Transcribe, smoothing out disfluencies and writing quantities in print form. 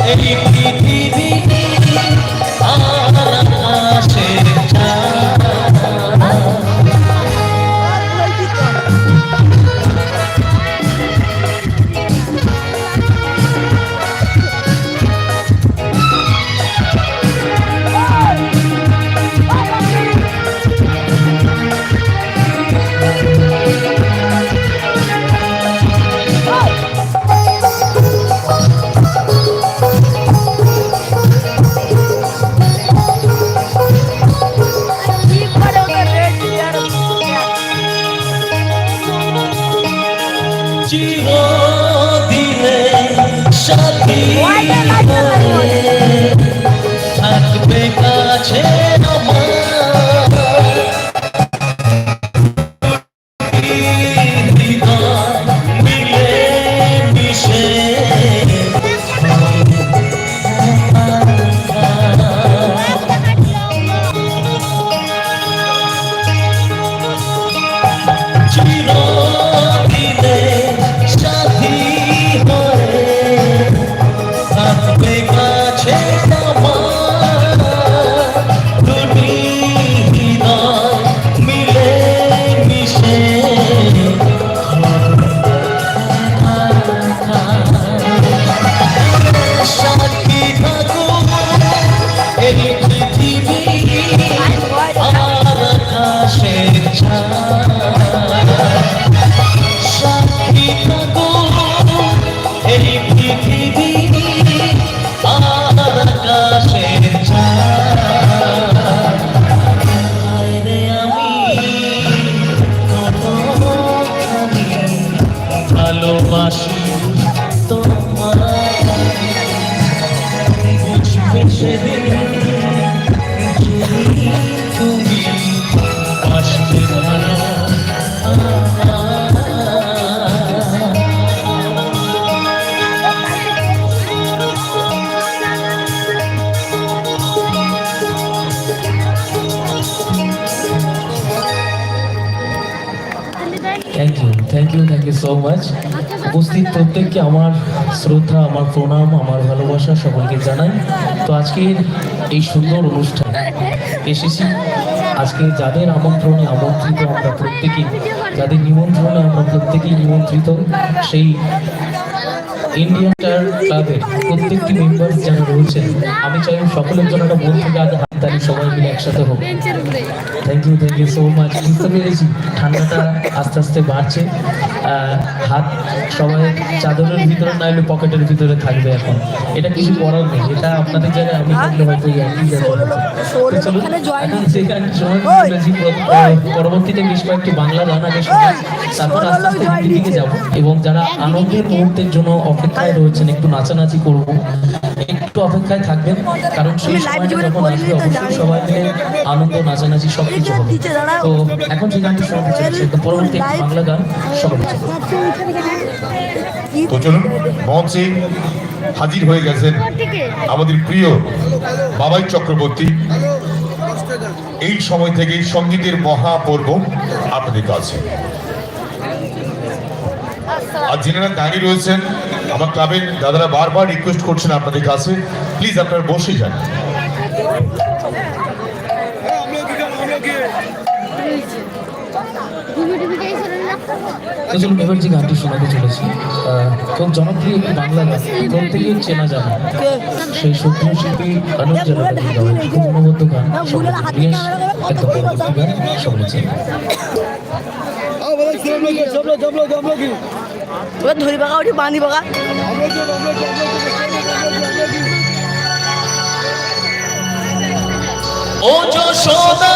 এই পৃথিবী আর আকাশের চাঁদ চিরদিনে সাথী থাকবে কাছে আমার হৃদয় মিলে মিশে চিরদিনে সাথী হয়ে থাকবে কাছে আমার দুটি হৃদয় মিলে মিশে সাক্ষী থাকুক এই পৃথিবী আর আকাশের ছায়া সাক্ষী থাকুক এই পৃথিবী আর আকাশের ছায়া আমি কতখানি ভালোবাসি তোমায় বুঝবে সেদিন যদি তুমি আসতে পারো থ্যাংক ইউ সো মাচ। উপস্থিত প্রত্যেককে আমার শ্রদ্ধা, আমার প্রণাম, আমার ভালোবাসা সকলকে জানাই। তো আজকের এই সুন্দর অনুষ্ঠান এসেছি আজকে যাদের আমন্ত্রণে আমন্ত্রিত আমরা প্রত্যেকেই, যাদের নিমন্ত্রণে আমরা প্রত্যেকেই নিমন্ত্রিত, সেই ইন্ডিয়ান স্টার ক্লাবের প্রত্যেকটি মেম্বার যারা রয়েছেন, আমি চাই সকলের জন্য একটা মন থেকে আগে হাততালি সবাই মিলে একসাথে হোক। Thank you so much. বুঝতে পেরেছি ঠান্ডাটা আস্তে আস্তে বাড়ছে, হাত সবাই চাদরের ভিতরে না হলে পকেটের ভিতরে থাকবে। এখন এটা কিছু করার নেই, এটা আপনাদের জায়গায় আমি থাকলে হয়তো পরবর্তীতে বেশ কয়েকটি বাংলা গান আগে শুনে তারপর আস্তে আস্তে হিন্দি দিকে যাবো। এবং যারা আনন্দের মুহূর্তের জন্য অপেক্ষায় রয়েছেন, একটু নাচানাচি করবো, একটু অপেক্ষায় থাকবেন, কারণ সেই সময়টা যখন আসবে অবশ্যই সবাই মিলে আনন্দ নাচানাচি সবকিছু হবে। তো এখন যে গানটি শোনাতে চলেছে পরবর্তী একটি বাংলা গান সবাই। তো চলুন, মঞ্চে হাজির হয়ে গেছেন আমাদের প্রিয় বাবাই চক্রবর্তী। এই সময় থেকে সঙ্গীতের মহাপর্ব আপনাদের কাছে। আর যিনারা দাঁড়িয়ে রয়েছেন আমার ক্লাবের দাদারা বারবার রিকোয়েস্ট করছেন আপনাদের কাছে, প্লিজ আপনারা বসে যান। এবার যে গানটি শোনাতে চলেছি খুব জনপ্রিয় একটি বাংলা গান, প্রত্যেকের চেনা জানা, সেই সক্রিয় শিল্পী অনুপ জেলাপাতি গাওয়া খুব অনুবদ্ধ গান, একদম পরবর্তী গান সকলে চেনা। ধরি বাগা ওটি বাঁধি বাগা ও যশোদা